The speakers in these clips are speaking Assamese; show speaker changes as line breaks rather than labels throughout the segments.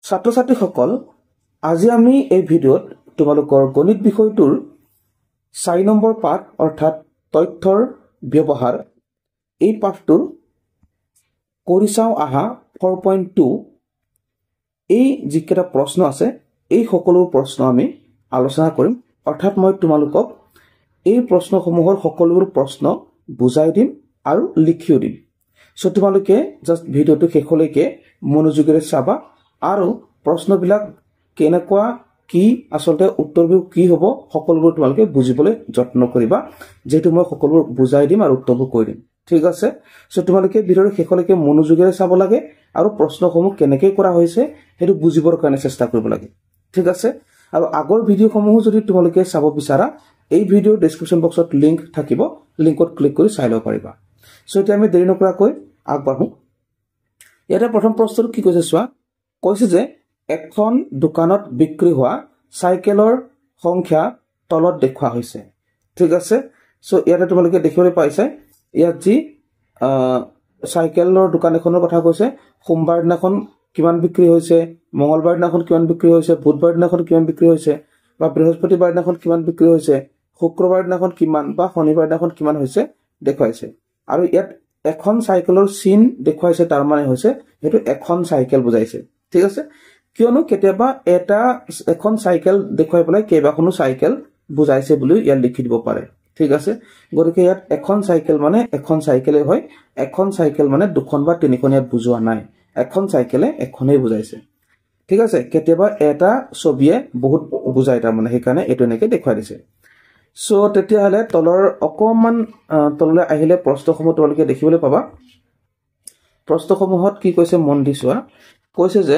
ছাত্ৰ ছাত্ৰীসকল আজি আমি এই ভিডিঅ'ত তোমালোকৰ গণিত বিষয়টোৰ 4 নম্বৰ পাঠ অৰ্থাৎ তথ্যৰ ব্যৱহাৰ এই পাঠটোৰ কৰি চাওঁ আহা 4.2 এই যিকেইটা প্ৰশ্ন আছে এই সকলো প্ৰশ্ন আমি আলোচনা কৰিম অৰ্থাৎ মই তোমালোকক এই প্ৰশ্নসমূহৰ সকলোবোৰ প্ৰশ্ন বুজাই দিম আৰু লিখিও দিম সো তোমালোকে জাস্ট ভিডিঅ'টো শেষলৈকে মনোযোগেৰে চাবা আৰু প্ৰশ্নবিলাক কেনেকুৱা কি আসলতে উত্তৰবোৰ কি হ'ব সকলোবোৰ তোমালোকে বুজিবলৈ যত্ন কৰিবা যেটো মই সকলোবোৰ বুজাই দিম আৰু উত্তৰবোৰ কৈ দিম ঠিক আছে সো তোমালোকে ভিডিঅ'ৰ শেষলৈকে মনোযোগেৰে চাব লাগে আৰু প্ৰশ্নসমূহ কেনেকৈ কৰা হৈছে হেতু বুজিবৰ কাৰণে চেষ্টা কৰিব লাগে ঠিক আছে আৰু আগৰ ভিডিঅ'সমূহ যদি তোমালোকে চাব বিচাৰা এই ভিডিঅ'ৰ ডেসক্ৰিপচন বক্সত লিংক থাকিব লিংকত ক্লিক কৰি চাই ল'ব পাৰিবা সো এতিয়া আমি দেৰি নকৰাকৈ আগবাঢ়ো এটা প্ৰথম প্ৰশ্নটো কি কৈছে চোৱা কৈছে যে এখন দোকানত বিক্ৰী হোৱা সাইকেলৰ সংখ্যা তলত দেখুৱা হৈছে ঠিক আছে সো ইয়াতে তোমালোকে দেখিবলৈ পাইছে ইয়াত যি সাইকেলৰ দোকান এখনৰ কথা কৈছে সোমবাৰ দিনাখন কিমান বিক্ৰী হৈছে মঙ্গলবাৰ দিনাখন কিমান বিক্ৰী হৈছে বুধবাৰ দিনাখন কিমান বিক্ৰী হৈছে বা বৃহস্পতিবাৰ দিনাখন কিমান বিক্ৰী হৈছে শুক্ৰবাৰ দিনাখন কিমান বা শনিবাৰ দিনাখন কিমান হৈছে দেখুৱাইছে আৰু ইয়াত এখন সাইকেলৰ চিন দেখুৱাইছে তাৰ মানে হৈছে হেতু এখন সাইকেল বুজাইছে ঠিক আছে কিয়নো কেতিয়াবা এটা এখন সাইকেল দেখুৱাই পেলাই কেইবাখনো সাইকেল বুজাইছে বুলি ইয়াত লিখি দিব পাৰে ঠিক আছে গতিকে ইয়াত এখন সাইকেল মানে এখন সাইকেলে হয় এখন সাইকেল মানে দুখন বা তিনিখন ইয়াত বুজোৱা নাই এখন সাইকেলে এখনেই বুজাইছে ঠিক আছে কেতিয়াবা এটা ছবিয়ে বহুত বুজাই তাৰ মানে সেইকাৰণে এটো এনেকৈ দেখুৱাই দিছে সো তেতিয়া হলে তলৰ অকমান তললৈ আহিলে প্ৰশ্নসমূহ তোমালোকে দেখিবলৈ পাবা প্ৰশ্নসমূহত কি কৈছে মন দি চোৱা কৈছে যে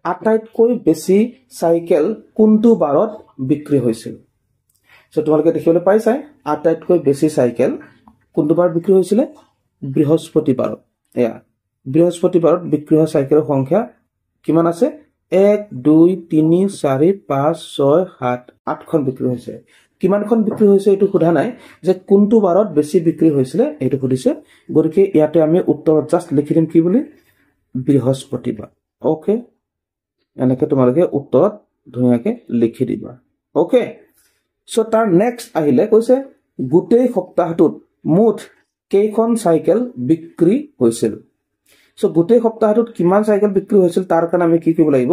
আটাইতকৈ বেছি সাইকেল কোনটো বাৰত বিক্ৰী হৈছিল সো তোমালোকে দেখিবলৈ পাইছা আটাইতকৈ বেছি সাইকেল কোনটো বাৰ বিক্ৰী হৈছিল বৃহস্পতিবাৰত এয়া বৃহস্পতিবাৰত বিক্ৰী হোৱা সাইকেলৰ সংখ্যা কিমান আছে 1 2 3 4 5 6 7 8খন বিক্ৰী হৈছে কিমানখন বিক্ৰী হৈছে এটো সোধা নাই যে কোনটো বাৰত বেছি বিক্ৰী হৈছিল এটো সুধিছে গতিকে ইয়াতে আমি উত্তৰত জাস্ট লিখি দিম কি বুলি বৃহস্পতিবাৰ ওকে এনেকৈ তোমালোকে উত্তৰত ধুনীয়াকৈ লিখি দিবা ওকে সো তাৰ নেক্সট আহিলে কৈছে গোটেই সপ্তাহটোত মুঠ কেইখন সাইকেল বিক্ৰী হৈছিল সো গোটেই সপ্তাহটোত কিমান সাইকেল বিক্ৰী হৈছিল তাৰ কাৰণে আমি কি কৰিব লাগিব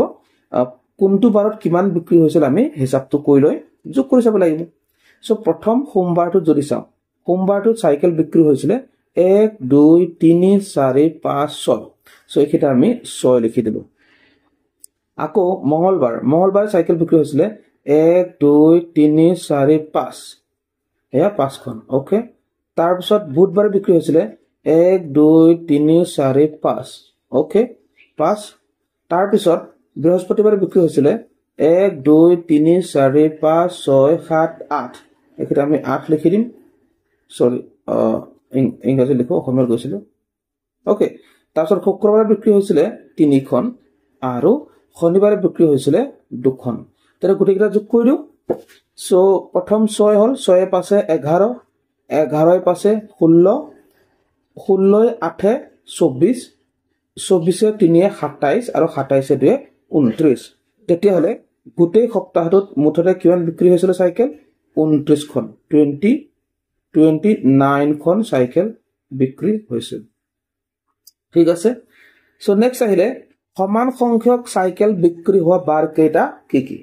কোনটো বাৰত কিমান বিক্ৰী হৈছিল আমি হিচাপটো কৈ লৈ যোগ কৰি চাব লাগিব সো প্ৰথম সোমবাৰটোত যদি চাও সোমবাৰটোত সাইকেল বিক্ৰী হৈছিল 1 2 3 4 5 6 সো এখিটা আমি 6 লিখি দিলো আকৌ মঙ্গলবাৰ সাইকেল বিক্ৰী হৈছিল 1 2 3 4 5 এয়া 5খন ওকে তাৰ পিছত বুধবাৰ বিক্ৰী হৈছিল 1 2 3 4 5 ওকে 5 তাৰ পিছত বৃহস্পতিবাৰ বিক্ৰী হৈছিল 1 2 3 4 5 6 7 8 এখিটা আমি 8 লিখি দিম সৰি ইংৰাজী লিখো অসমীয়াত গৈছিল ওকে তাৰ পিছত শুক্ৰবাৰ বিক্ৰী হৈছিল 3খন আৰু শনিবাৰে বিক্ৰী হৈছিল 2খন তেনে গুটেকিটা যোগ কৰি দিও সো প্ৰথম 6 হল 6 পাছে 11 11 পাছে 16 16 8 24 24 3 27 আৰু 27 2 29 তেতিয়া হলে গোটেই সপ্তাহটোত মুঠতে কিমান বিক্ৰী হৈছিল সাইকেল 29খন 29খন সাইকেল বিক্ৰী হৈছিল ঠিক আছে সো নেক্সট আহিলে সমান সংখ্যক সাইকেল বিক্ৰী হোৱা বাৰ কেইটা কি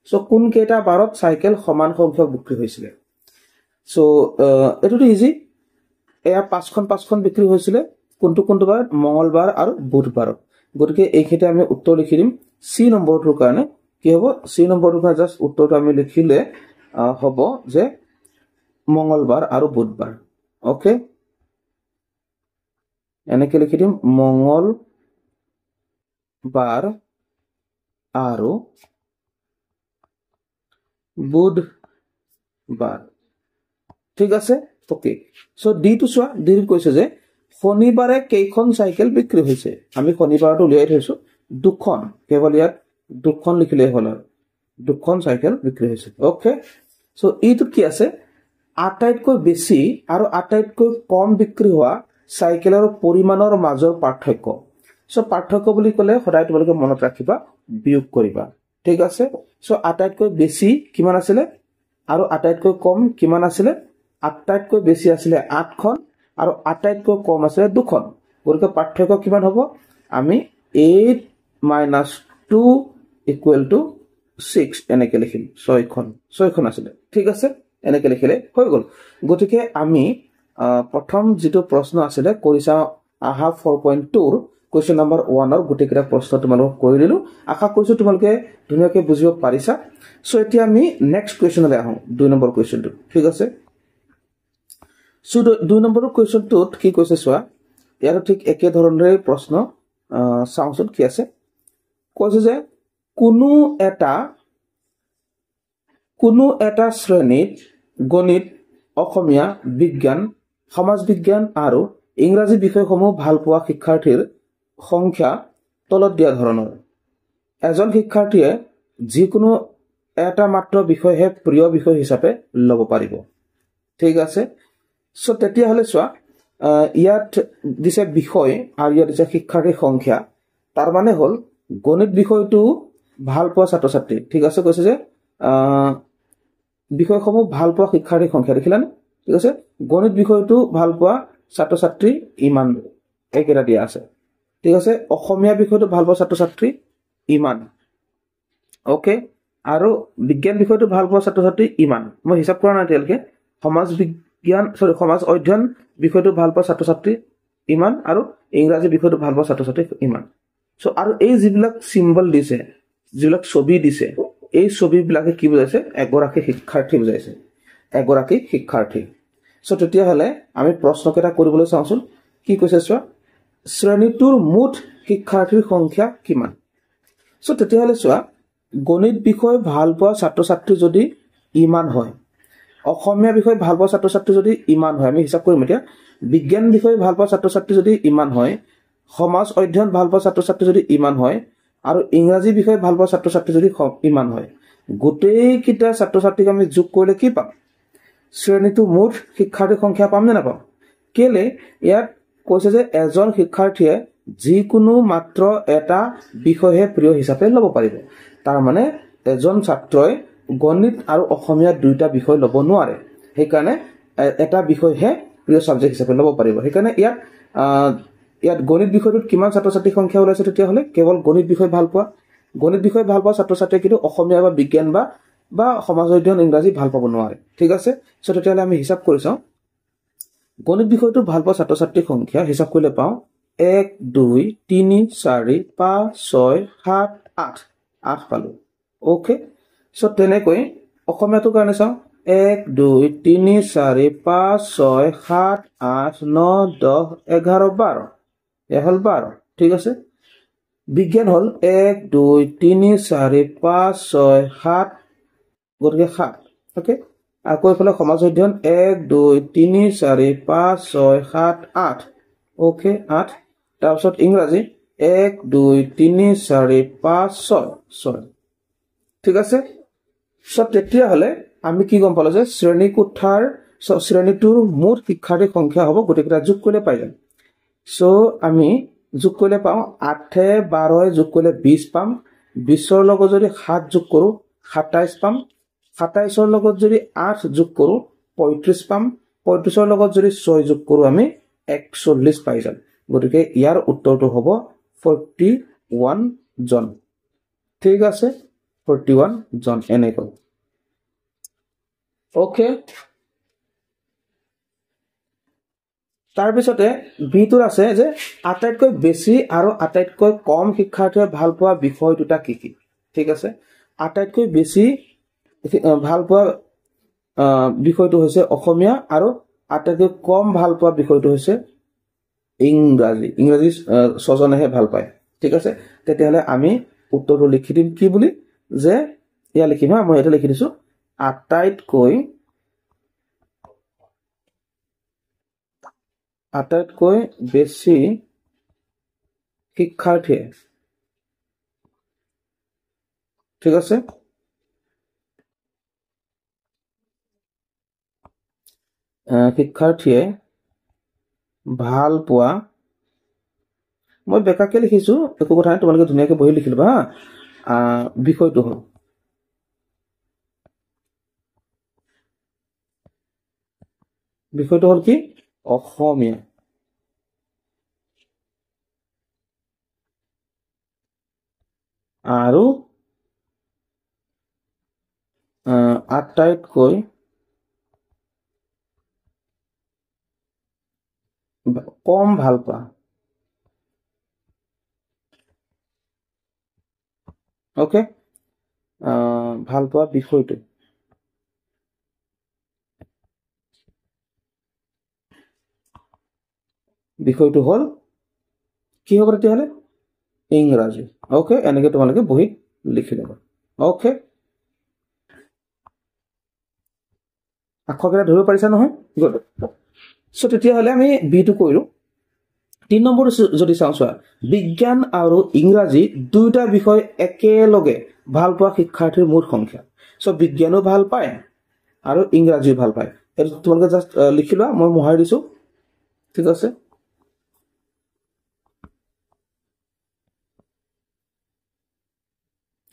সো কোন কেইটা বাৰত সাইকেল সমান সংখ্যক বিক্ৰী হৈছিল সো এটোটো ইজি এয়া 5খন বিক্ৰী হৈছিল কোনটো বাৰ মঙ্গলবাৰ আৰু বুধবাৰত গতিকে এইখিতে আমি উত্তৰ লিখি দিম সি নম্বৰটোৰ কাৰণে কি হ'ব সি নম্বৰটোৰ কাৰণে জাস্ট উত্তৰটো আমি লিখিলে হ'ব যে মঙ্গলবাৰ আৰু বুধবাৰ ওকে এনেকৈ লিখি দিম মঙ্গলবাৰ আৰু বুধবাৰ ঠিক আছে ওকে সো ডি টু চোৱা ডি কৈছে যে শনিবাৰে কেইখন সাইকেল বিক্ৰী হৈছে আমি শনিবাৰটো উলিয়াই থৈছো 2খন কেৱল ইয়াত 2খন লিখিলে হ'ল আৰু 2খন সাইকেল বিক্ৰী হৈছে ওকে সো ইটো কি আছে আটাইতকৈ বেছি আৰু আটাইতকৈ কম বিক্ৰী হোৱা সাইকেলৰ পৰিমাণৰ মাজৰ পাৰ্থক্য সো পাৰ্থক্য বুলি ক'লে সদায় তোমালোকে মনত ৰাখিবা বিয়োগ কৰিবা ঠিক আছে সো আটাইতকৈ বেছি কিমান আছিলে আৰু আটাইতকৈ কম কিমান আছিলে আটাইতকৈ বেছি আছিলে 8খন আৰু আটাইতকৈ কম আছিলে 2খন গতিকে পাৰ্থক্য কিমান হ'ব আমি 8 - 2 = 6 এনেকৈ লিখিম 6খন আছিলে ঠিক আছে এনেকৈ লিখিলে হৈ গ'ল গতিকে আমি প্ৰথম যেটো প্ৰশ্ন আছিলে কৰিছা আহা 4.2 ৰ কোৱেশ্চন নম্বৰ 1 ৰ গুটেকেটা প্ৰশ্ন তোমালোক কৰি দিলো আশা কৰিছো তোমালোকে ধুনীয়াকৈ বুজিব পাৰিছা সো এতিয়া আমি নেক্সট কোৱেশ্চনলৈ আহো 2 নম্বৰ কোৱেশ্চনটো ঠিক আছে সো 2 নম্বৰ কোৱেশ্চনটোত কি কৈছে চোৱা ইয়াৰ ঠিক একে ধৰণৰে প্ৰশ্ন চাওঁচোন কি আছে কৈছে যে কোনো এটা শ্ৰেণীত গণিত অসমীয়া বিজ্ঞান সমাজ বিজ্ঞান আৰু ইংৰাজী বিষয়সমূহ ভাল পোৱা শিক্ষাৰ্থীৰ সংখ্যা তলত দিয়া ধৰণৰ এজন শিক্ষাৰ্থীয়ে যিকোনো এটা মাত্ৰ বিষয়হে প্ৰিয় বিষয় হিচাপে ল'ব পাৰিব ঠিক আছে সো তেতিয়া হলে চোৱা ইয়াত দিছে বিষয় আৰু ইয়াত দিছে শিক্ষাৰ্থীৰ সংখ্যা তাৰ মানে হল গণিত বিষয়টো ভাল পোৱা ছাত্ৰ ছাত্ৰী ঠিক আছে কৈছে যে বিষয়সমূহ ভাল পোৱা শিক্ষাৰ্থীৰ সংখ্যা দেখিলানে ঠিক আছে গণিত বিষয়টো ভাল পোৱা ছাত্ৰ ছাত্ৰী ইমান একেটা দিয়া আছে ঠিক আছে অসমীয়া বিষয়টো ভাল পোৱা ছাত্ৰ ছাত্ৰী ইমান ওকে আৰু বিজ্ঞান বিষয়টো ভাল পোৱা ছাত্ৰ ছাত্ৰী ইমান মই হিসাব কৰা নাই তেলকে সমাজ অধ্যয়ন বিষয়টো ভাল পোৱা ছাত্ৰ ছাত্ৰী ইমান আৰু ইংৰাজী বিষয়টো ভাল পোৱা ছাত্ৰ ছাত্ৰী ইমান সো আৰু এই যিবিলাক সিম্বল দিছে যিবিলাক ছবি দিছে এই ছবিবিলাকে কি বুজাইছে এগৰাকী শিক্ষাৰ্থী বুজাইছে এগৰাকী শিক্ষাৰ্থী সো তেতিয়া হলে আমি প্ৰশ্নকেইটা কৰিবলৈ চাওঁচোন কি কৈছে চোৱা শ্ৰেণীটোৰ মুঠ শিক্ষাৰ্থীৰ সংখ্যা কিমান সো তেতিয়া হলে চোৱা গণিত বিষয় ভাল পোৱা ছাত্ৰ ছাত্ৰী যদি ইমান হয় অসমীয়া বিষয় ভাল পোৱা ছাত্ৰ ছাত্ৰী যদি ইমান হয় আমি হিসাব কৰিম এতিয়া বিজ্ঞান বিষয় ভাল পোৱা ছাত্ৰ ছাত্ৰী যদি ইমান হয় সমাজ অধ্যয়ন ভাল পোৱা ছাত্ৰ ছাত্ৰী যদি ইমান হয় আৰু ইংৰাজী বিষয় ভাল পোৱা ছাত্ৰ ছাত্ৰী যদি ইমান হয় গোটেই কিটা ছাত্ৰ ছাত্ৰীক আমি যোগ কৰিলে কি পাম শ্ৰেণীটো মুঠ শিক্ষাৰ্থীৰ সংখ্যা পাম নে নাপাম কেলে ইয়াত কৈছে যে এজন শিক্ষাৰ্থীয়ে যিকোনো মাত্ৰ এটা বিষয়হে প্ৰিয় হিচাপে ল'ব পাৰিব তাৰ মানে এজন ছাত্ৰই গণিত আৰু অসমীয়া দুইটা বিষয় ল'ব নোৱাৰে সেইকাৰণে এটা বিষয়হে প্ৰিয় সাবজেক্ট হিচাপে ল'ব পাৰিব সেইকাৰণে ইয়াত গণিত বিষয়টোত কিমান ছাত্ৰ ছাত্ৰীৰ সংখ্যা ওলাইছে তেতিয়া হলে কেৱল গণিত বিষয় ভাল পোৱা ছাত্ৰ ছাত্ৰীয়ে কিন্তু অসমীয়া বা বিজ্ঞান বা সমাজ অধ্যয়ন ইংৰাজী ভাল পাব নোৱাৰে ঠিক আছে সো তেতিয়া হলে আমি হিসাব কৰি চাওঁ গণিত বিষয়টো ভাল পোৱা ছাত্ৰ ছাত্ৰীৰ সংখ্যা হিসাব কৰিলে পাওঁ 1 2 3 4 5 6 7 8 8 পালো ওকে সো তেনেকৈ অসমীয়াটোৰ কাৰণে চাওঁ 1 2 3 4 5 6 7 8 9 10 11 12 এহল 12 ঠিক আছে বিজ্ঞান হল 1 2 3 4 5 6 7 গতিকে 7 ওকে আকৌ এফালে সমাজ অধ্যয়ন 1 2 3 4 5 6 7 8 ওকে 8 তাৰপিছত ইংৰাজী 1 2 3 4 5 6 6 ঠিক আছে সব তেতিয়া হলে আমি কি গম পালো যে শ্ৰেণীটোৰ মুঠ শিক্ষাৰ্থীৰ সংখ্যা হ'ব গোটেইকেইটা যোগ কৰিলে পাই যাম সো আমি যোগ কৰিলে পাওঁ 8 12 যোগ কৰিলে 20 পাম 20ৰ লগত যদি 7 যোগ কৰো 27 পাম 27ৰ লগত যদি 8 যোগ কৰো 35 পাম 35ৰ লগত যদি 6 যোগ কৰো আমি 41 পাই যাম গতিকে ইয়াৰ উত্তৰটো হ'ব 41 জন ঠিক আছে 41 জন এনেকৈ ওকে তাৰপিছতে বিটোৰ আছে যে আটাইতকৈ বেছি আৰু আটাইতকৈ কম শিক্ষাৰ্থীয়ে ভাল পোৱা বিষয় দুটা কি কি ঠিক আছে আটাইতকৈ বেছি ভাল পোৱা বিষয়টো হৈছে অসমীয়া আৰু আটাইতকৈ কম ভাল পোৱা বিষয়টো হৈছে ইংৰাজী 6 জনেহে ভাল পায় ঠিক আছে তেতিয়াহলে আমি উত্তৰটো লিখি দিম কি বুলি যে ইয়া লিখিম মই এটা লিখি দিছো আটাইতকৈ বেছি শিক্ষাৰ্থীয়ে ঠিক আছে শিক্ষাৰ্থীয়ে ভাল পোৱা মই বেকাকে লিখিছো একো কথা নাই তোমালোকে ধুনীয়াকে বহি লিখি লবা হা বিষয়টো হ'ল কি অসমীয়া আৰু আটাইতকৈ কম ভাল পোৱা ওকে ভাল পোৱা বিষয়টো হ'ল কি হ'ব তেতিয়াহ'লে ইংৰাজী ওকে এনেকে তোমালোকে বহিত লিখি ল'বা ওকে আখৰকেইটা ধৰিব পাৰিছা নহয় গুড সো তেতিয়াহ'লে আমি বিটো কৰিলো 3 নম্বৰ যদি চাওঁ চোৱা বিজ্ঞান আৰু ইংৰাজী দুইটা বিষয় একেলগে ভাল পোৱা শিক্ষাৰ্থীৰ মুঠ সংখ্যা সো বিজ্ঞানো ভাল পায় আৰু ইংৰাজীও ভাল পায় এটা তোমালোকে জাস্ট লিখি লোৱা মই মোহাৰি দিছো ঠিক আছে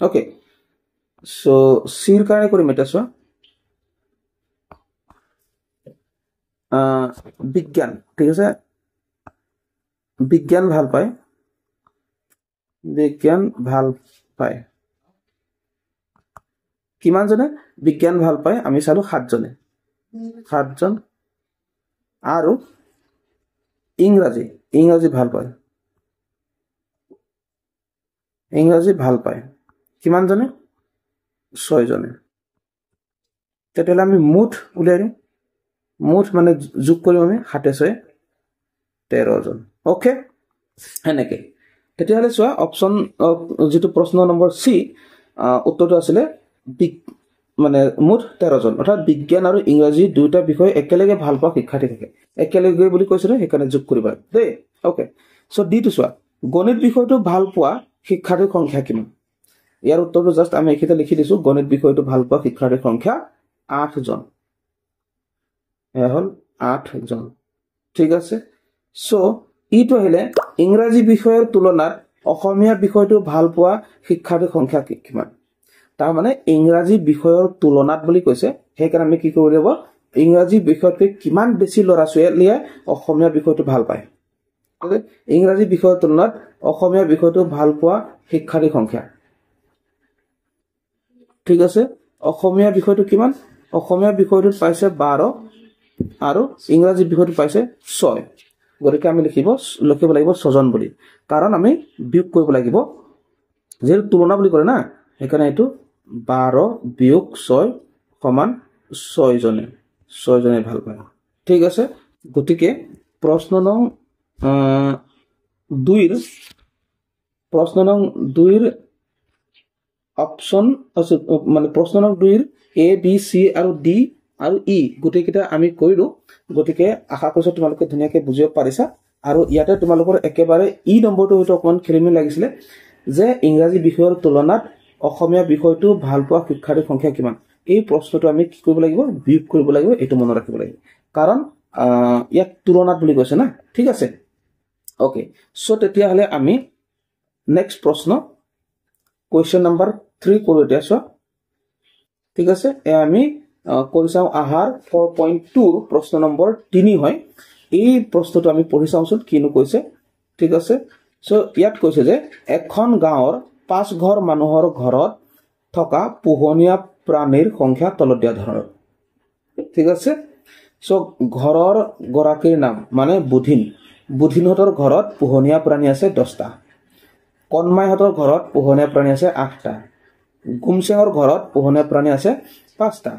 ওকে সো সিৰ কাৰণে কৰিম এটা চোৱা বিজ্ঞান ঠিক আছে বিজ্ঞান ভাল পায় কিমান জনে বিজ্ঞান ভাল পায় আমি চালো 7 জনে 7 জন আৰু ইংৰাজী ভাল পায় কিমান জনে 6 জনে তেতিয়াহ'লে আমি মুঠ উলিয়াই দিম মুঠ মানে যোগ কৰিম আমি 7 6 13 জন ওকে এনেকে তেতিয়াহ'লে চোৱা অপচন যেটো প্ৰশ্ন নম্বৰ সি উত্তৰটো আছিল মানে মুঠ 13 জন অৰ্থাৎ বিজ্ঞান আৰু ইংৰাজী দুইটা বিষয় একেলগে ভাল পোৱা শিক্ষাৰ্থী থাকে একেলগে বুলি কৈছিল সেইকাৰণে যোগ কৰিবা দেই ওকে সো ডিটো চোৱা গণিত বিষয়টো ভাল পোৱা শিক্ষাৰ্থীৰ সংখ্যা কিমান ইয়াৰ উত্তৰটো জাস্ট আমি এখিতে লিখি দিছো গণিত বিষয়টো ভাল পোৱা শিক্ষাৰ্থীৰ সংখ্যা 8 জন এ হল 8 জন ঠিক আছে সো ইটো আহিলে ইংৰাজী বিষয়ৰ তুলনাত অসমীয়া বিষয়টো ভাল পোৱা শিক্ষাৰ্থীৰ সংখ্যা কিমান তাৰ মানে ইংৰাজী বিষয়ৰ তুলনাত বুলি কৈছে সেইকাৰণে আমি কি কৰিব লাগিব ইংৰাজী বিষয়তকৈ কিমান বেছি ল'ৰা ছোৱালীয়ে অসমীয়া বিষয়টো ভাল পায় ওকে ইংৰাজী বিষয়ৰ তুলনাত অসমীয়া বিষয়টো ভাল পোৱা শিক্ষাৰ্থীৰ সংখ্যা ঠিক আছে অসমীয়া বিষয়টো কিমান অসমীয়া বিষয়টো পাইছে 12 আৰু ইংৰাজী বিষয়টো পাইছে 6 গতিকে আমি লিখিব লাগিব 6 জন বুলি কাৰণ আমি বিয়োগ কৰিব লাগিব যেহেতু তুলনা বুলি কৰে না সেইকাৰণে এটো 12 বিয়োগ 6 সমান 6 জনে ভাল পায় ঠিক আছে গতিকে প্ৰশ্ন নং 2 অপচন মানে প্ৰশ্ন নং 2 এ বি সি আৰু ডি আৰু ই গোটেইকেইটা আমি কৰিলো গতিকে আশা কৰিছো তোমালোকে ধুনীয়াকৈ বুজিব পাৰিছা আৰু ইয়াতে তোমালোকৰ একেবাৰে ই নম্বৰটো হয়তো অকমান খেলিমেলি লাগিছিলে যে ইংৰাজী বিষয়ৰ তুলনাত অসমীয়া বিষয়টো ভাল পোৱা শিক্ষাৰ্থীৰ সংখ্যা কিমান এই প্ৰশ্নটো আমি কি কৰিব লাগিব বিয়োগ কৰিব লাগিব এটো মনত ৰাখিব লাগিব কাৰণ ইয়াক তুলনাত বুলি কৈছে না ঠিক আছে ওকে সো তেতিয়া হলে আমি নেক্সট প্ৰশ্ন কোৱেশ্চন নম্বৰ 3 কৰো এতিয়া চোৱা ঠিক আছে আমি কৰি চাও আহাৰ 4.2 প্ৰশ্ন নম্বৰ 3 হয় এই প্ৰশ্নটো আমি পঢ়ি চাওঁচোন কিনো কৈছে ঠিক আছে সো ইয়াত কৈছে যে এখন গাঁৱৰ 5 ঘৰ মানুহৰ ঘৰত থকা পোহনীয়া প্ৰাণীৰ সংখ্যা তলত দিয়া ধৰণৰ ঠিক আছে সো ঘৰৰ গৰাকীৰ নাম মানে বুধিনহতৰ ঘৰত পোহনীয়া প্ৰাণী আছে 10টা কনমাইহতৰ ঘৰত পোহনীয়া প্ৰাণী আছে 8টা গুমচেঙৰ ঘৰত পোহনীয়া প্ৰাণী আছে 5টা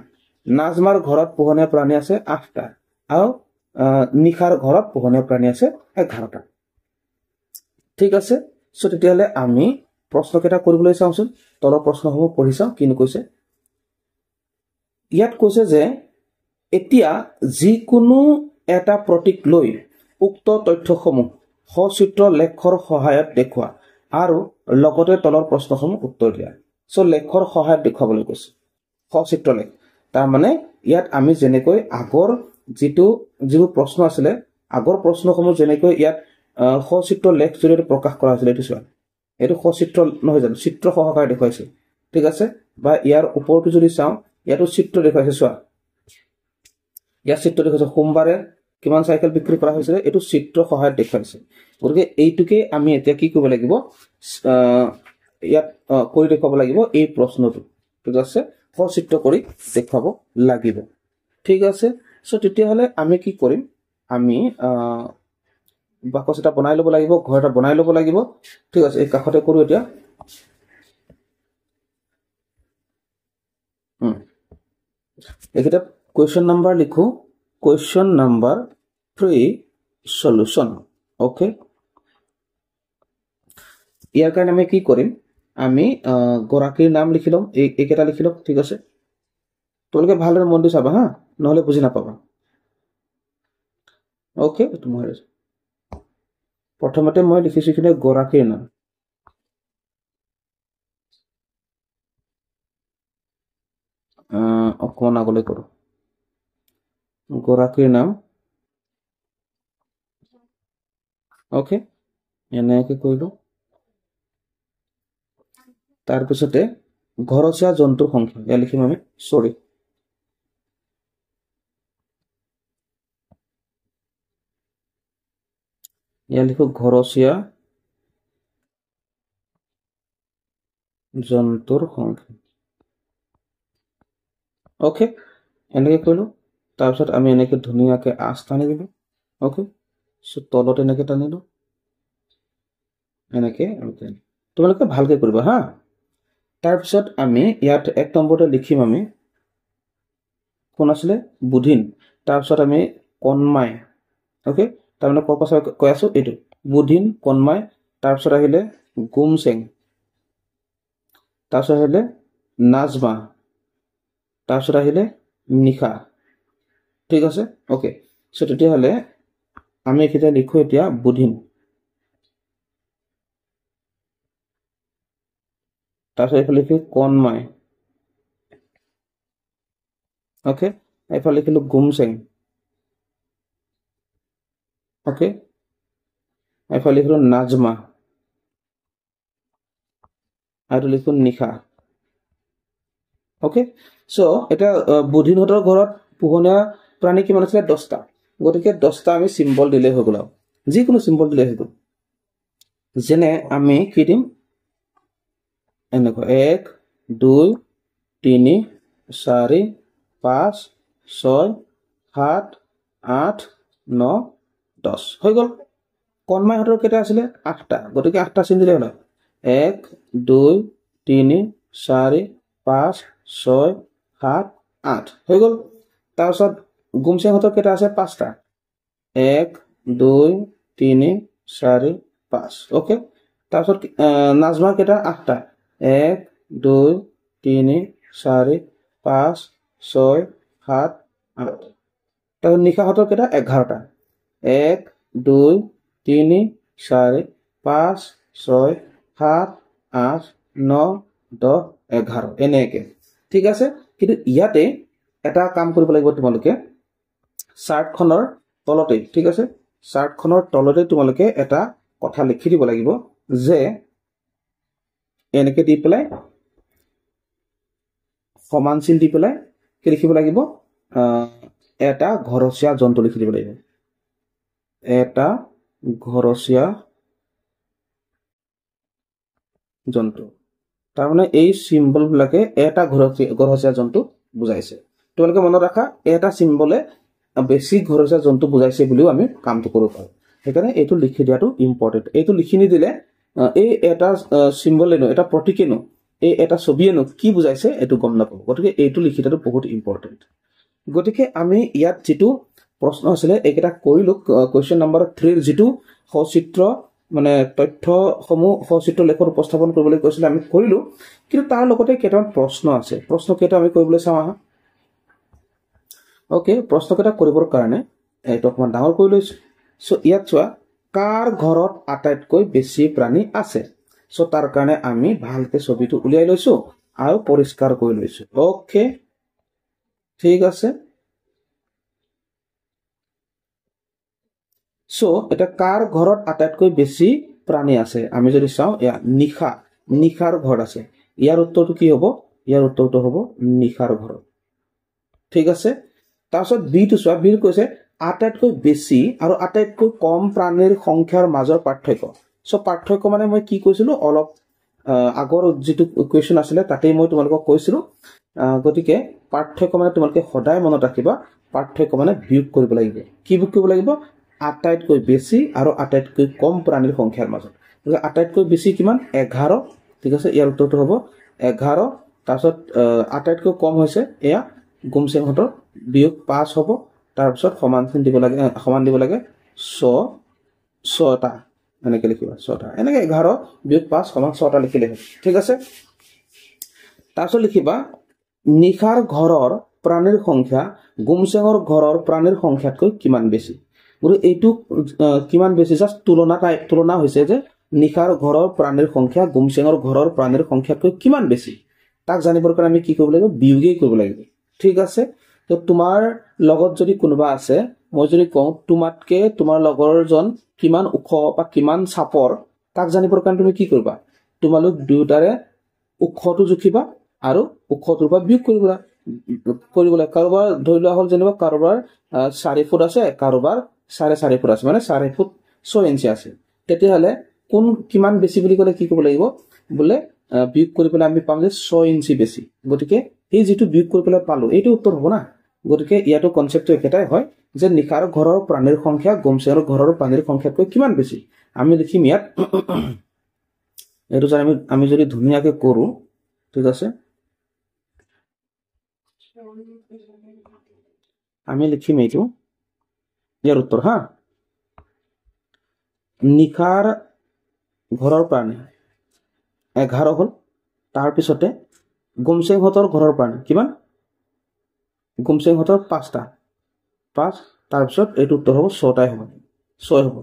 নাজমাৰ ঘৰত পোহনীয়া প্ৰাণী আছে 8টা আৰু নিখাৰ ঘৰত পোহনীয়া প্ৰাণী আছে 11টা ঠিক আছে সো তেতিয়াহ'লে আমি প্ৰশ্নকেইটা কৰিবলৈ চাওঁচোন তলৰ প্ৰশ্নসমূহ পঢ়ি চাওঁ কিনো কৈছে ইয়াত কৈছে যে এতিয়া যিকোনো এটা প্ৰতীক লৈ উক্ত তথ্যসমূহ সচিত্ৰ লেখৰ সহায়ত দেখুৱা আৰু লগতে তলৰ প্ৰশ্নসমূহ উত্তৰ দিয়া সো লেখৰ সহায়ত দেখুৱাবলৈ কৈছে সচিত্ৰ লেখ তাৰ মানে ইয়াত আমি যেনেকৈ আগৰ যিবোৰ প্ৰশ্ন আছিল আগৰ প্ৰশ্নসমূহ যেনেকৈ ইয়াত সচিত্ৰ লেখ জৰিয়তে প্ৰকাশ কৰা হৈছিল এইটো চোৱা এইটো সচিত্ৰ নহয় জানো চিত্ৰ সহকাৰে দেখুৱাইছে ঠিক আছে বা ইয়াৰ ওপৰটো যদি চাওঁ ইয়াতো চিত্ৰ দেখুৱাইছে চোৱা ইয়াৰ চিত্ৰ দেখুৱাইছে সোমবাৰে কিমান সাইকেল বিক্ৰী কৰা হৈছিল এইটো চিত্ৰ সহায়ত দেখুৱাইছে গতিকে এইটোকে আমি এতিয়া কি কৰিব লাগিব ইয়াত কৰি দেখুৱাব লাগিব এই প্ৰশ্নটো ঠিক আছে সচিত্ৰ কৰি দেখুৱাব লাগিব ঠিক আছে সো তেতিয়াহলে আমি কি কৰিম আমি বাকচ এটা বনাই ল'ব লাগিব ঘৰ এটা বনাই ল'ব লাগিব ঠিক আছে এই কাখতে কৰো এতিয়া এটা কোৱেশ্চন নাম্বাৰ লিখো কোৱেশ্চন নাম্বাৰ 3 সলিউশন ওকে ইয়াৰ কাৰণে আমি কি কৰিম আমি গৰাকীৰ নাম লিখি লম এইকেটা লিখি লম ঠিক আছে তোমালোকে ভালদৰে মন দি চাবা হা নহলে বুজি নাপাবা ওকে তোমাৰ প্ৰথমতে মই লিখিছো কিনে গৰাকীৰ নাম অকণ আগলৈ কৰো গৰাকীৰ নাম ওকে এনেকৈ কৰিলো তাৰ পিছতে ঘৰচীয়া জন্তুৰ সংখ্যা ইয়া লিখিম আমি সৰি ইয়া লিখো ঘৰচীয়া জন্তুৰ সংখ্যা ওকে এনেকৈ কৰিলো তাৰ পিছত আমি এনেকৈ ধুনিয়াকৈ আঁচ টানি দিলো ওকে সো তলত এনেকৈ টানিলো এনেকৈ তোমালোকে ভালকৈ কৰিবা হা তাৰ পিছত আমি ইয়াত এক নম্বৰতে লিখিম আমি কোন আছিল বুধিন তাৰ পিছত আমি কণমাই ওকে তাৰ মানে কৰ পাছত কৈ আছো এইটো বুধিন কণমাই তাৰ পিছত আহিলে গুমচেং তাৰ পিছত আহিলে নাজমা তাৰ পিছত আহিলে নিখা ঠিক আছে ওকে সো তেতিয়াহলে আমি এটা লিখো এতিয়া বুধিন তাৰপিছত এইফালে লিখো কণমাই ওকে এইফালে লিখিলো গুমচেং ওকে এইফালে লিখিলো নাজমা আৰু লিখো নিখা ওকে সো এটা বুধিনহতৰ ঘৰত পোহনীয়া প্ৰাণী কিমান আছে 10টা গতিকে 10টা আমি সিম্বল দিলে হৈ গ'ল যিকোনো সিম্বল দিলে হৈ গ'ল যেনে আমি কি দিম এনেকৈ 1 2 3 4 5 6 7 8 9 10 হৈ গ'ল কণমাইহতৰ কেইটা আছিল 8টা গতিকে 8টা চিন দিলে হ'ল 1 2 3 4 5 6 7 8 হৈ গ'ল তাৰ পিছত গুমচেংহতৰ কেইটা আছে 5টা 1 2 3 4 5 ওকে তাৰ পিছত নাজমাৰ কেইটা 8টা 1 2 3 4 5 6 7 8 তাৰ নিখাহতৰ কেইটা 11টা 1 2 3 4 5 6 7 8 9 10 11 এনেকৈ ঠিক আছে কিন্তু ইয়াতে এটা কাম কৰিব লাগিব তোমালোকে চাৰ্টখনৰ তলতে ঠিক আছে চাৰ্টখনৰ তলতে তোমালোকে এটা কথা লিখি দিব লাগিব যে এনেকৈ দি পেলাই সমান চিন দি পেলাই কি লিখিব লাগিব এটা ঘৰচীয়া জন্তু লিখি দিব লাগিব এটা ঘৰচীয়া জন্তু তাৰ মানে এই সিম্বল বিলাকে এটা ঘৰচীয়া জন্তু বুজাইছে তোমালোকে মনত ৰাখা এটা সিম্বলে বেছি ঘৰচীয়া জন্তু বুজাইছে বুলিও আমি কামটো কৰিব পাৰো সেইকাৰণে এইটো লিখি দিয়াটো ইম্পৰ্টেন্ট এইটো লিখি নিদিলে এই এটা সিম্বলেনো এটা প্ৰতীকেনো এই এটা ছবিয়েনো কি বুজাইছে এইটো গম নাপাব গতিকে এইটো লিখি দিয়াটো বহুত ইম্পৰ্টেন্ট গতিকে আমি ইয়াত যেটো প্ৰশ্ন আছিল এইকেইটা কৰিলো কোৱেশ্চন নম্বৰ 3 ৰ যেটো সচিত্ৰ মানে তথ্যসমূহ সচিত্ৰ লেখত উপস্থাপন কৰিবলৈ কৈছিল আমি কৰিলো কিন্তু তাৰ লগতে কেইটামান প্ৰশ্ন আছে প্ৰশ্ন কেইটা আমি কৰিবলৈ চাওঁ আহা ওকে প্ৰশ্ন কেইটা কৰিবৰ কাৰণে এইটো অকমান ডাঙৰ কৰি লৈছো সো ইয়াত চোৱা কাৰ ঘৰত আটাইতকৈ বেছি প্ৰাণী আছে সো তাৰ কাৰণে আমি ভালকে ছবিটো উলিয়াই লৈছো আৰু পৰিষ্কাৰ কৰি লৈছো ওকে ঠিক আছে সো এটা কাৰ ঘৰত আটাইতকৈ বেছি প্ৰাণী আছে আমি যদি চাওঁ এয়া নিশাৰ ঘৰ আছে ইয়াৰ উত্তৰটো কি হ'ব ইয়াৰ উত্তৰটো হ'ব নিশাৰ ঘৰত ঠিক আছে তাৰপিছত বিটো চোৱা বিৰ কৈছে আটাইতকৈ বেছি আৰু আটাইতকৈ কম প্ৰাণীৰ সংখ্যাৰ মাজৰ পাৰ্থক্য সো পাৰ্থক্য মানে মই কি কৈছিলো অলপ আগৰ যেটো কোৱেশ্চন আছিল তাতেই মই তোমালোকক কৈছিলো গতিকে পাৰ্থক্য মানে তোমালোকে সদায় মনত ৰাখিবা পাৰ্থক্য মানে বিয়োগ কৰিব লাগিব কি বিয়োগ কৰিব লাগিব আটাইতকৈ বেছি আৰু আটাইতকৈ কম প্ৰাণীৰ সংখ্যাৰ মাজত আটাইতকৈ বেছি কিমান 11 ঠিক আছে ইয়াৰ উত্তৰটো হ'ব 11 তাৰপিছত আটাইতকৈ কম হৈছে এয়া গুমচেংহতৰ বিয়োগ 5 হ'ব তাৰপিছত সমান দিব লাগে 6টা এনেকৈ লিখিবা 6টা এনেকৈ 11 বিয়োগ 5 সমান 6টা লিখিলে হ'ব ঠিক আছে তাৰপিছত লিখিবা নিশাৰ ঘৰৰ প্ৰাণীৰ সংখ্যা গুমচেঙৰ ঘৰৰ প্ৰাণীৰ সংখ্যাতকৈ কিমান বেছি গুৰু এইটো কিমান বেছি জাস্ট তুলনা হৈছে যে নিশাৰ ঘৰৰ প্ৰাণীৰ সংখ্যা গুমচেঙৰ ঘৰৰ প্ৰাণীৰ সংখ্যাতকৈ কিমান বেছি তাক জানিবৰ কাৰণে আমি কি কৰিব লাগিব বিয়োগেই কৰিব লাগিব ঠিক আছে তো তোমাৰ লগত যদি কোনোবা আছে মই যদি কওঁ তোমাতকে তোমাৰ লগৰজন কিমান ওখ বা কিমান চাপৰ তাক জানিবৰ কাৰণে তুমি কি কৰিবা তোমালোক দুটাৰে ওখটো জুখিবা আৰু ওখটোৰ পৰা বিয়োগ কৰিবলৈ কাৰোবাৰ ধৰি লোৱা হ'ল যেনিবা কাৰোবাৰ 4 ফুট আছে কাৰোবাৰ 4.5 ফুট আছে মানে 4 ফুট 6 ইঞ্চি আছে তেতিয়াহ'লে কোন কিমান বেছি বুলি ক'লে কি কৰিব লাগিব বোলে বিয়োগ কৰি পেলাই আমি পাম যে 6 ইঞ্চি বেছি গতিকে এই যেটো বিয়োগ কৰি পেলাই পালো এইটো উত্তৰ হ'ব না গতিকে ইয়াটো কনসেপ্টটো একেটাই হয় যে নিশাৰ ঘৰৰ প্ৰাণীৰ সংখ্যা গুমচেঙৰ ঘৰৰ প্ৰাণীৰ সংখ্যাতকৈ কিমান বেছি আমি লিখিম ইয়াত এইটো আমি যদি ধুনীয়াকৈ কৰো ঠিক আছে আমি লিখিম এইটো ইয়াৰ উত্তৰ হা নিশাৰ ঘৰৰ প্ৰাণী 11 হল তাৰ পিছতে গুমচেংহতৰ ঘৰৰ প্ৰাণী কিমান গুমচেংহতৰ 5টা 5 তাৰ পিছত এইটো উত্তৰ হ'ব 6টাই হ'ব 6 হ'ব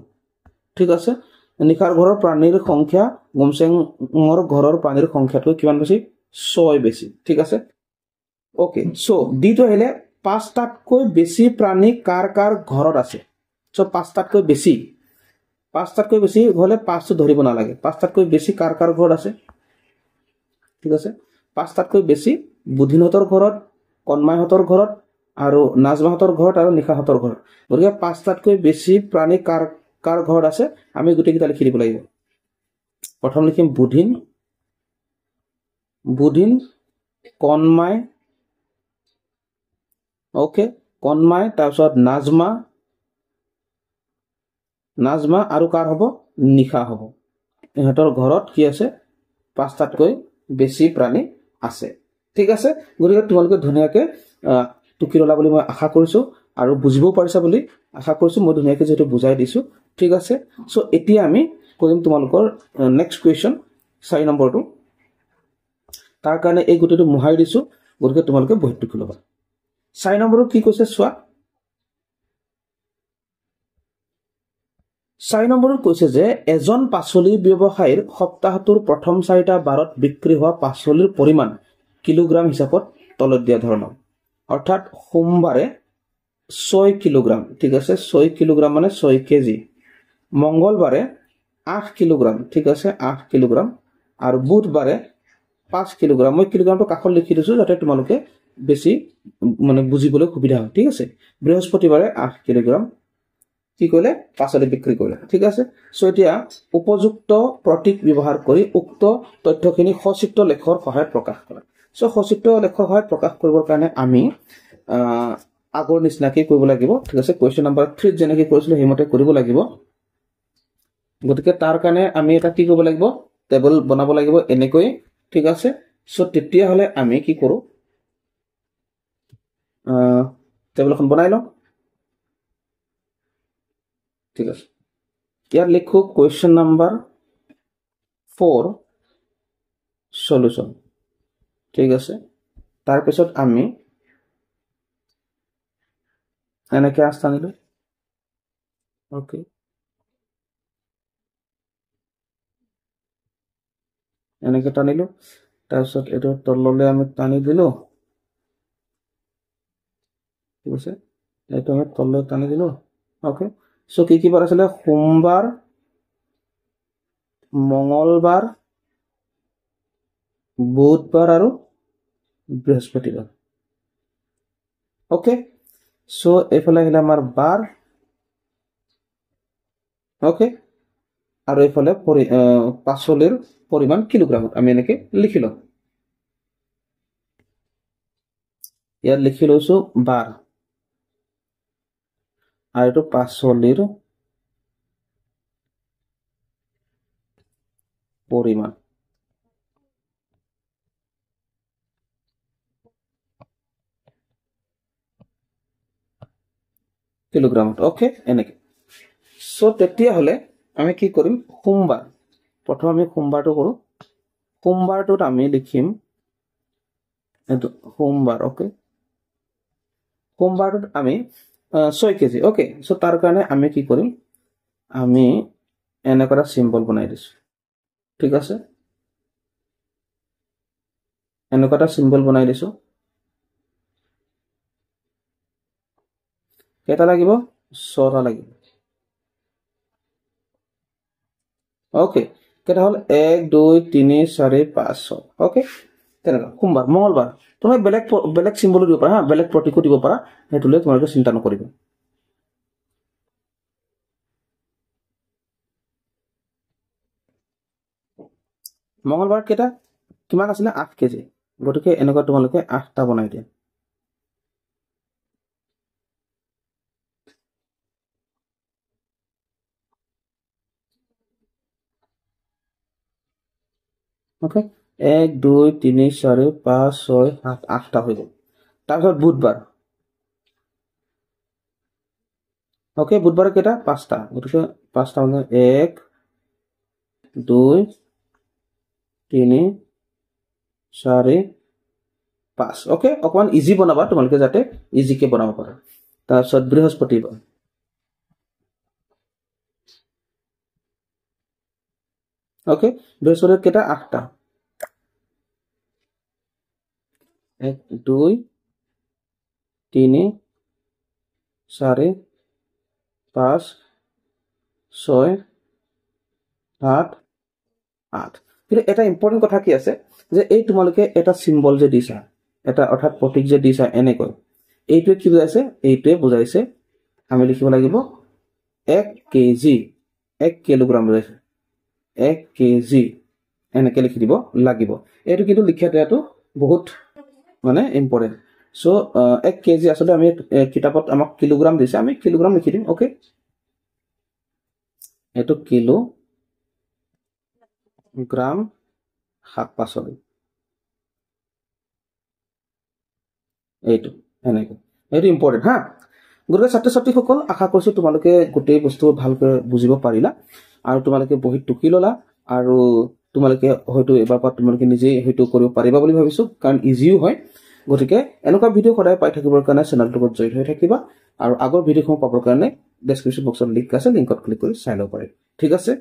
ঠিক আছে নিশাৰ ঘৰৰ প্ৰাণীৰ সংখ্যা গুমচেঙৰ ঘৰৰ প্ৰাণীৰ সংখ্যাতকৈ কিমান বেছি 6 বেছি ঠিক আছে ওকে সো ডিটো আহিলে 5টাতকৈ বেছি প্ৰাণী কাৰ ঘৰত আছে সো 5টাতকৈ বেছি হলে 5টো ধৰিব নালাগে 5টাতকৈ বেছি কাৰ ঘৰত আছে ঠিক আছে 5টাতকৈ বেছি বুধিনহতৰ ঘৰত কন্মাইহতৰ ঘৰত আৰু নাজমাহতৰ ঘৰত আৰু নিশাহতৰ ঘৰত গতিকে 5টাতকৈ বেছি প্ৰাণী কাৰ ঘৰত আছে আমি গোটেইকেইটা লিখি দিব লাগিব প্ৰথম লিখিম বুধিন কন্মাই ওকে কন্মাই তাৰপিছত নাজমা আৰু কাৰ হ'ব নিশা হ'ব ইহঁতৰ ঘৰত কি আছে 5টাতকৈ বেছি প্ৰাণী আছে ঠিক আছে গতিকে তোমালোকে ধুনীয়াকৈ টুকি ললা বুলি মই আশা কৰিছো আৰু বুজিবও পাৰিছা বুলি আশা কৰিছো মই ধুনীয়াকৈ যেটো বুজাই দিছো ঠিক আছে সো এতিয়া আমি কৰিম তোমালোকৰ নেক্সট কোৱেশ্চন 4 নম্বৰটো তাৰ কাৰণে এই গুটেটো মুহাই দিছো গতিকে তোমালোকে বহিত টুকি লবা 4 নম্বৰটো কি কৈছে চোৱা 4 নম্বৰত কৈছে যে এজন পাচলি ব্যৱসায়ীৰ সপ্তাহটোৰ প্ৰথম 4টা বাৰত বিক্ৰী হোৱা পাচলিৰ পৰিমাণ কিলোগ্ৰাম হিচাপত তলত দিয়া ধৰণৰ অৰ্থাৎ সোমবাৰে 6 কিলোগ্ৰাম ঠিক আছে 6 কিলোগ্ৰাম মানে 6 কেজি মঙ্গলবাৰে 8 কিলোগ্ৰাম ঠিক আছে 8 কিলোগ্ৰাম আৰু বুধবাৰে 5 কিলোগ্ৰাম মই কিলোগ্ৰামটো কাষত লিখি দিছো যাতে তোমালোকে বেছি মানে বুজিবলৈ সুবিধা হয় ঠিক আছে বৃহস্পতিবাৰে 8 কিলোগ্ৰাম কি কইলে পাচলি বিক্ৰী কৰিলে ঠিক আছে সো এতিয়া উপযুক্ত প্ৰতীক ব্যৱহাৰ কৰি উক্ত তথ্যখিনি সচিত্ৰ লেখৰ সহায়ত প্ৰকাশ কৰা সো সচিত্ৰ লেখৰ সহায়ত প্ৰকাশ কৰিবৰ কাৰণে আমি আগৰ নিচিনাকৈ কৰিব লাগিব ঠিক আছে কোৱেশ্চন নম্বৰ 3 যেনেকৈ কৰিছিলো হেমতে কৰিব লাগিব গতিকে তাৰ কাৰণে আমি এটা কি কৰিব লাগিব টেবল বনাব লাগিব এনেকৈ ঠিক আছে সো তেতিয়া হলে আমি কি কৰো টেবলখন বনাই লওঁ ঠিক আছে ইয়াত লিখো কোৱেশ্চন নম্বৰ 4 সলিউশন ঠিক আছে তাৰ পিছত আমি এনেকৈ আস্তানিলো ওকে এনেকৈ টানিলো তাৰপিছত এটো তললে আমি টানি দিলো ঠিক আছে এটো আমি তললে টানি দিলো ওকে সো কি বাৰ আছিলে সোমবাৰ মঙ্গলবাৰ বুধবাৰ আৰু বৃহস্পতিবাৰ ওকে সো এইফালে আহিলে আমাৰ বাৰ ওকে আৰু এইফালে পাচলিৰ পৰিমাণ কিলোগ্ৰামত আমি এনেকে লিখি লওঁ ইয়াত লিখি লৈছো বাৰ আৰু এইটো পাচলিৰ পৰিমাণ কিলোগ্ৰামত ওকে এনেকে সো তেতিয়া হলে আমি কি কৰিম সোমবাৰ প্ৰথম আমি সোমবাৰটো কৰো সোমবাৰটোত আমি লিখিম এটো সোমবাৰ ওকে সোমবাৰটোত আমি 6 কেজি ওকে সো তাৰ কাৰণে আমি কি কৰিম আমি এনেকুৱা সিম্বল বনাই দিছো ঠিক আছে এনেকুৱা সিম্বল বনাই দিছো কেটা লাগিব 6টা লাগিব ওকে কেটা হল 1 2 3 4 5 6 ওকে তেনেকা সোমবাৰ মঙ্গলবাৰ তুমি বেলেগ সিম্বল দিব পাৰা হা বেলেগ প্ৰতীক দিব পাৰা হেতুলে তোমালোকে চিন্তা নকৰিব মঙ্গলবাৰ কেটা কিমান আছিল 8 কেজি গটকে এনেকুৱা তোমালোকে 8টা বনাই দিয়া ওকে 1 2 3 4 5 6 7 8টা হৈ গ'ল তাৰপিছত বুধবাৰ ওকে বুধবাৰ কেটা 5টা গটকে 5টা মানে 1 2 3 4 5 ওকে অকমান ইজি বনাবা তোমালোকে যাতে ইজিকে বনাব পাৰা তাৰপিছত বৃহস্পতিবাৰ ওকে বৃহস্পতিবাৰ কেটা 8টা 1 2 3 4 5 6 7 8 কিন্তু এটা ইম্পৰ্টেন্ট কথা কি আছে যে এই তোমালোকে এটা সিম্বল যে দিছা এটা অৰ্থাৎ প্ৰতীক যে দিছা এনেকৈ এইটোৱে কি বুজাইছে এইটোৱে বুজাইছে আমি লিখিব লাগিব 1 কেজি 1 কিলোগ্ৰাম বুজাইছে 1 কেজি এনেকৈ লিখি দিব লাগিব এইটো কিন্তু লিখা দিয়াটো বহুত মানে ইম্পৰ্টেন্ট সো 1 কেজি আসলে আমি কিতাপত আমাক কিলোগ্ৰাম দিছে আমি কিলোগ্ৰাম লিখি দিম ওকে এটো কিলো গ্ৰাম শাক পাচলি এইটো এনেকৈ এইটো ইম্পৰ্টেন্ট হা গতিকে ছাত্ৰ ছাত্ৰীসকল আশা কৰিছো তোমালোকে গোটেই বস্তু ভালকৈ বুজিব পাৰিলা আৰু তোমালোকে বহি টুকি ললা আৰু তোমালোকে হয়তো এবাৰ পৰা তোমালোকে নিজে হয়তো কৰিব পাৰিবা বুলি ভাবিছো কাৰণ ইজিও হয় গতিকে এনেকুৱা ভিডিও সদায় পাই থাকিবৰ কাৰণে চেনেলটোত জয়েন হৈ থাকিবা আৰু আগৰ ভিডিওসমূহ পাবৰ কাৰণে ডেসক্ৰিপচন বক্সত লিংক আছে লিংকত ক্লিক কৰি চাই লব পাৰে ঠিক আছে